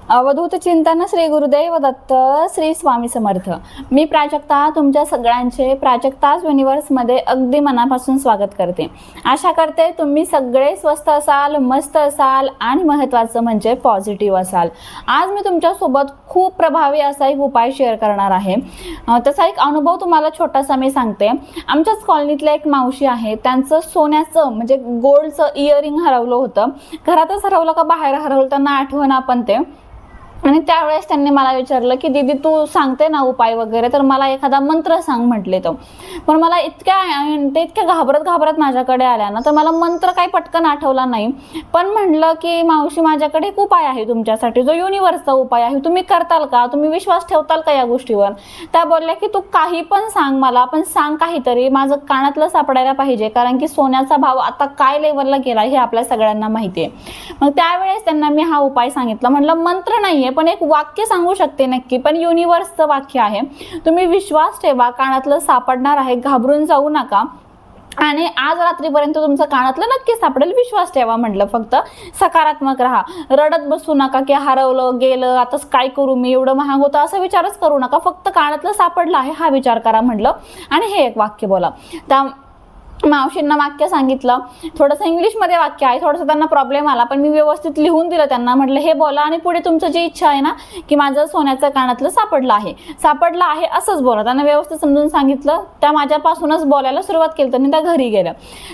अवधूत चिंतन श्री गुरुदेव दत्त श्री स्वामी समर्थ। मी प्राजक्ता तुमच्या सगळ्यांचे प्राजक्ताज युनिवर्समध्ये अगदी मनापासून स्वागत करते। आशा करते तुम्ही सगळे स्वस्थ असाल, मस्त असाल आणि महत्त्वाचं म्हणजे पॉझिटिव्ह असाल। आज मी तुमच्यासोबत खूप प्रभावी असा एक उपाय शेअर करणार आहे। तसा एक अनुभव तुम्हाला छोटासा मी सांगते। आमच्याच कॉलनीतल्या एक मावशी आहे, त्यांचं सोन्याचं म्हणजे गोल्डचं इयरिंग हरवलं होतं। घरातच हरवलं का बाहेर हरवलं त्यांना आठवण पण ते। आणि त्यावेळेस त्यांनी मला विचारलं की दीदी तू सांगते ना उपाय वगैरे, तर मला एखादा मंत्र सांग म्हटले तो। पण मला इतक्या घाबरत माझ्याकडे आल्या ना, तर मला मंत्र काही पटकन आठवला नाही। पण म्हटलं की मावशी माझ्याकडे एक उपाय आहे तुमच्यासाठी, जो युनिव्हर्सचा उपाय आहे, तुम्ही करताल का, तुम्ही विश्वास ठेवताल का या गोष्टीवर। त्या बोलल्या की तू काही पण सांग मला, पण सांग काहीतरी, माझं कानातलं सापडायला पाहिजे, कारण की सोन्याचा भाव आता काय लेवलला गेला हे आपल्या सगळ्यांना माहिती आहे। मग त्यावेळेस त्यांना मी हा उपाय सांगितला। म्हटलं मंत्र नाहीये पण एक वाक्य सांगू शकते नक्की, पण युनिव्हर्सचं वाक्य आहे, तुम्ही विश्वास ठेवा, कानातलं सापडणार आहे, घाबरून जाऊ नका आणि आज रात्रीपर्यंत तुमचं कानातलं नक्की सापडेल, विश्वास ठेवा। म्हटलं फक्त सकारात्मक राहा, रडत बसू नका की हरवलं गेलं आता काय करू मी, एवढं महाग होतं असं विचारच करू नका, फक्त कानातलं सापडलं आहे हा विचार करा म्हटलं आणि हे एक वाक्य बोला। त्या मावशींना वाक्य सांगितलं, थोडंसं इंग्लिशमध्ये वाक्य आहे, थोडंसं त्यांना प्रॉब्लेम आला पण मी व्यवस्थित लिहून दिलं त्यांना। म्हटलं हे बोला आणि पुढे तुमचं जी इच्छा आहे ना की माझं सोन्याचं कानातलं सापडलं आहे असंच बोला। त्यांना व्यवस्थित समजून सांगितलं, त्या माझ्यापासूनच बोलायला सुरुवात केली, त्यांनी त्या घरी गेल्या।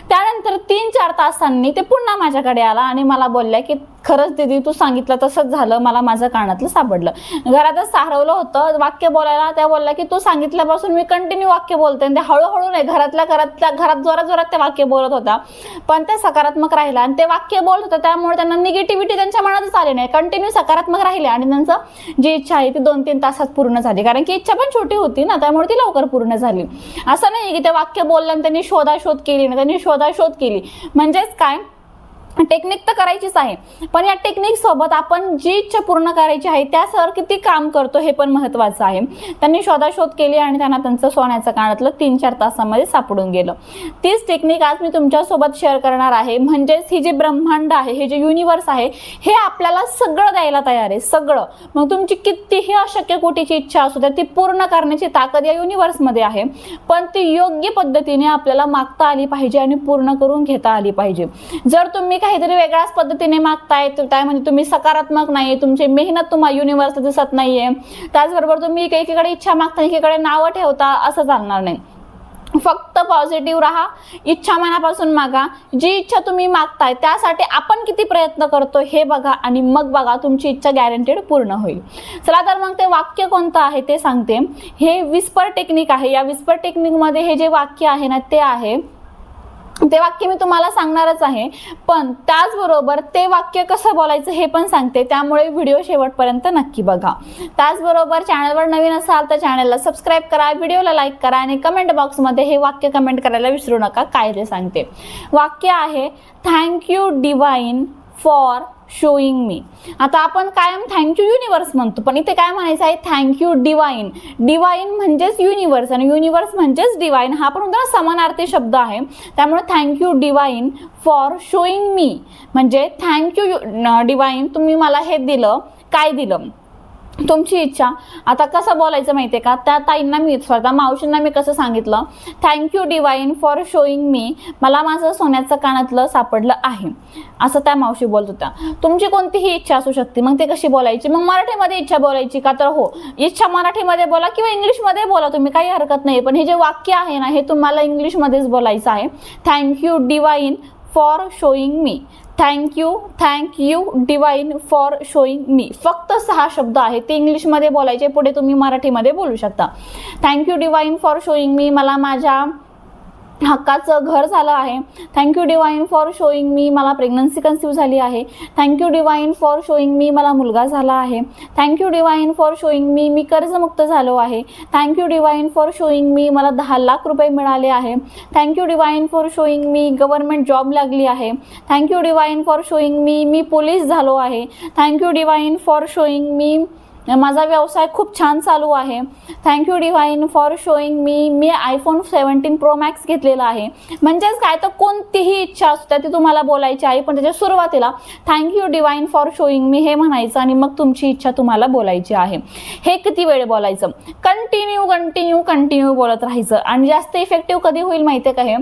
त्यानंतर 3-4 तासांनी ते पुन्हा माझ्याकडे आला आणि मला बोलल्या की खरंच दीदी तू सांगितलं तसंच झालं, मला माझं कानातलं सापडलं, घरातच हरवलं होतं। वाक्य बोलायला त्या बोलल्या की तू सांगितल्यापासून मी कंटिन्यू वाक्य बोलते, आणि ते हळूहळू नाही, घरात जोरात ते वाक्य बोलत होता, पण ते सकारात्मक राहिला आणि ते वाक्य बोलत होतं त्यामुळे त्यांना निगेटिव्हिटी त्यांच्या मनातच आली नाही, कंटिन्यू सकारात्मक राहिले आणि त्यांचं जी इच्छा आहे ती 2-3 तासात पूर्ण झाली, कारण की इच्छा पण छोटी होती ना त्यामुळे ती लवकर पूर्ण झाली। असं नाही की ते वाक्य बोललं आणि त्यांनी शोधाशोध केली ना, त्यांनी शोधाशोध केली। म्हणजेच काय, टेक्निक तर करायचीच आहे, पण या टेक्निक सोबत आपण जी इच्छा पूर्ण करायची आहे त्यासर किती काम करतो हे पण महत्त्वाचं आहे। त्यांनी शोधाशोध केली आणि त्यांना त्यांचं सोन्याचं कानातलं 3-4 तासामध्ये सापडून गेलं। तीच टेक्निक आज मी तुमच्यासोबत शेअर करणार आहे। म्हणजेच ही जी ब्रह्मांड आहे, हे जे युनिव्हर्स आहे, हे आपल्याला सगळं द्यायला तयार आहे, सगळं। मग तुमची कितीही अशक्य कोटीची इच्छा असू द्या, ती पूर्ण करण्याची ताकद या युनिव्हर्समध्ये आहे, पण ती योग्य पद्धतीने आपल्याला मागता आली पाहिजे आणि पूर्ण करून घेता आली पाहिजे। जर तुम्ही काहीतरी वेगळ्याच पद्धतीने मागताय तर म्हणजे तुम्ही सकारात्मक नाही, तुमची मेहनत तुम्हाला युनिव्हर्स दिसत नाहीये, त्याचबरोबर तुम्ही एकीकडे इच्छा मागता एकीकडे नावं ठेवता, असं चालणार नाही। फक्त पॉझिटिव्ह राहा, इच्छा मनापासून मागा, जी इच्छा तुम्ही मागताय त्यासाठी आपण किती प्रयत्न करतो हे बघा आणि मग बघा तुमची इच्छा गॅरंटेड पूर्ण होईल। चला तर मग ते वाक्य कोणतं आहे ते सांगते। हे विस्पर टेक्निक आहे। या विस्पर टेक्निकमध्ये हे जे वाक्य आहे ना ते वाक्य मी तुम्हाला सांगणारच आहे, पण त्याचबरोबर ते वाक्य कसं बोलायचं हे पण सांगते, त्यामुळे व्हिडिओ शेवटपर्यंत नक्की बघा। त्याचबरोबर चॅनलवर नवीन असाल तर चॅनलला सबस्क्राईब करा, व्हिडिओला लाईक करा आणि कमेंट बॉक्समध्ये हे वाक्य कमेंट करायला विसरू नका, काय ते सांगते। वाक्य आहे, थँक्यू डिवाइन फॉर शोईंग मी। आता आपण कायम थँक्यू युनिव्हर्स म्हणतो, पण इथे काय म्हणायचं आहे, थँक्यू डिवाइन। डिवाइन म्हणजेच युनिव्हर्स आणि युनिव्हर्स म्हणजेच डिवाइन, हा पण उद्या समानार्थी शब्द आहे, त्यामुळे थँक्यू डिवाइन फॉर शोईंग मी म्हणजे थँक्यू डिवाइन, तुम्ही मला हे दिलं, काय दिलं, तुमची इच्छा। आता कसं बोलायचं माहिती आहे का, त्या ताईंना मी स्वतः मावशींना मी कसं सांगितलं, थँक्यू डिवाइन फॉर शोईंग मी, मला माझं सोन्याचं कानातलं सापडलं आहे, असं त्या मावशी बोलत होत्या। तुमची कोणतीही इच्छा असू शकते, मग ते कशी बोलायची, मग मराठीमध्ये इच्छा बोलायची का, तर हो इच्छा मराठीमध्ये बोला किंवा इंग्लिशमध्ये बोला, तुम्ही काही हरकत नाही, पण हे जे वाक्य आहे ना हे तुम्हाला इंग्लिशमध्येच बोलायचं आहे। Thank you divine for showing me, thank you divine for showing me, फक्त 6 शब्द आहेत, ते इंग्लिशमध्ये बोलायचे, पुढे तुम्ही मराठीमध्ये बोलू शकता। थँक्यू डिवाइन फॉर शोईंग मी, मला माझ्या हक्काचं घर झालं आहे। थँक्यू डिवाइन फॉर शोईंग मी, मला प्रेग्नन्सी कन्सीव्ह झाली आहे। थँक्यू डिवाइन फॉर शोईंग मी, मला मुलगा झाला आहे। थँक्यू डिवाइन फॉर शोईंग मी, मी कर्जमुक्त झालो आहे। थँक्यू डिवाइन फॉर शोईंग मी, मला 10 लाख रुपये मिळाले आहे। Thank you divine for showing me, government job लागली आहे। Thank you divine for showing me, me police झालो आहे। थँक्यू डिवाइन फॉर शोईंग मी, माझा व्यवसाय खूप छान चालू आहे. Thank you divine for showing me iPhone 17 pro max घेतलेला आहे. म्हणजेच काय तर कोणतीही इच्छा असते ती तुम्हाला बोलायची आहे, पण त्याच्या सुरुवातीला थँक्यू डिवाइन फॉर शोईंग मी हे म्हणायचं आणि मग तुमची इच्छा तुम्हाला बोलायची आहे. हे किती वेळ बोलायचं? कंटिन्यू कंटिन्यू कंटिन्यू बोलत राहायचं. आणि जास्त इफेक्टिव्ह कधी होईल माहिती आहे का हे?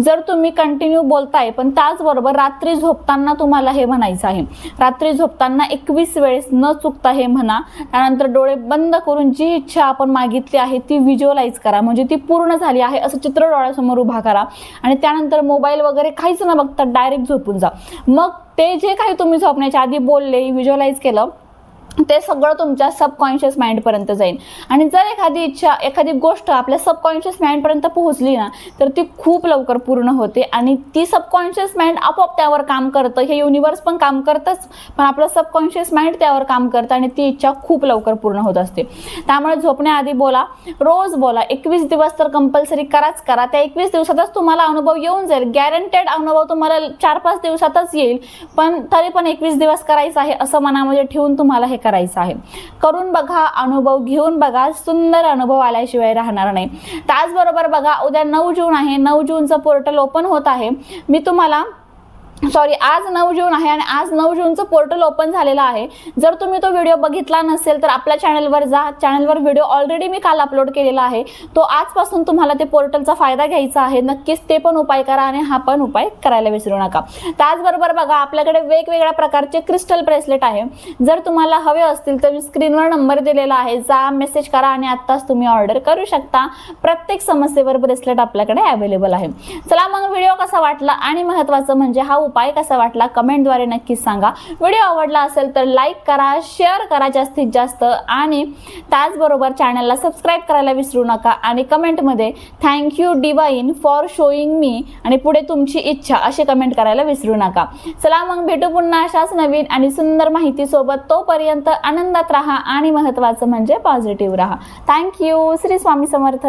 जर तुम्ही कंटिन्यू बोलताय पण त्याचबरोबर रात्री झोपताना तुम्हाला हे म्हणायचं आहे. रात्री झोपताना 21 वेळेस न चुकता हे म्हणा. त्यानंतर डोळे बंद करून जी इच्छा आपण मागितली आहे ती व्हिज्युअलाइज करा, म्हणजे ती पूर्ण झाली आहे असं चित्र डोळ्यासमोर उभा करा. आणि त्यानंतर मोबाईल वगैरे काहीच न बघता डायरेक्ट झोपून जा. मग ते जे काही तुम्ही झोपण्याच्या आधी बोलले, व्हिज्युअलाइज केलं, ते सगळं तुमच्या सबकॉन्शियस माइंडपर्यंत जाईल. आणि जर एखादी इच्छा, एखादी गोष्ट आपल्या सबकॉन्शियस माइंडपर्यंत पोहोचली ना, तर ती खूप लवकर पूर्ण होते. आणि ती सबकॉन्शियस माइंड आपोआप त्यावर काम करतं. हे युनिवर्स पण काम करतंच, पण आपलं सबकॉन्शियस माइंड त्यावर काम करतं आणि ती इच्छा खूप लवकर पूर्ण होत असते. त्यामुळे झोपण्याआधी बोला, रोज बोला. 21 दिवस तर कंपल्सरी कराच करा. त्या 21 दिवसातच तुम्हाला अनुभव येऊन जाईल. गॅरंटेड अनुभव तुम्हाला 4-5 दिवसातच येईल, पण तरी पण 21 दिवस करायचं आहे असं मनामध्ये ठेवून तुम्हाला हे करायचं आहे. करून बघा, अनुभव घेऊन बघा, सुंदर अनुभव आल्याशिवाय राहणार नाही. त्याचबरोबर बघा, उद्या 9 जून आहे. 9 जूनचं पोर्टल ओपन होत आहे. मी तुम्हाला आज 9 जून आहे आणि आज 9 जूनचं पोर्टल ओपन झालेलं आहे. जर तुम्ही तो व्हिडिओ बघितला नसेल तर आपल्या चॅनलवर जा. चॅनलवर व्हिडिओ ऑलरेडी मी काल अपलोड केलेला आहे. तो आजपासून तुम्हाला ते पोर्टलचा फायदा घ्यायचा आहे. नक्कीच ते पण उपाय करा आणि हा पण उपाय करायला विसरू नका. त्याचबरोबर बघा, आपल्याकडे वेगवेगळ्या प्रकारचे क्रिस्टल ब्रेसलेट आहे. जर तुम्हाला हवे असतील तर स्क्रीनवर नंबर दिलेला आहे, जा मेसेज करा आणि आत्ताच तुम्ही ऑर्डर करू शकता. प्रत्येक समस्येवर ब्रेसलेट आपल्याकडे अवेलेबल आहे. चला मग, व्हिडिओ कसा वाटला आणि महत्त्वाचं म्हणजे हा उपाय कसा वाटला कमेंटद्वारे नक्कीच सांगा. व्हिडिओ आवडला असेल तर लाईक करा, शेअर करा जास्तीत जास्त, आणि त्याचबरोबर चॅनलला सबस्क्राईब करायला विसरू नका. आणि कमेंटमध्ये थँक्यू डिवाइन फॉर शोईंग मी आणि पुढे तुमची इच्छा अशी कमेंट करायला विसरू नका. चला मग, भेटू पुन्हा अशाच नवीन आणि सुंदर माहितीसोबत. तोपर्यंत आनंदात राहा आणि महत्त्वाचं म्हणजे पॉझिटिव्ह राहा. थँक्यू. श्री स्वामी समर्थ.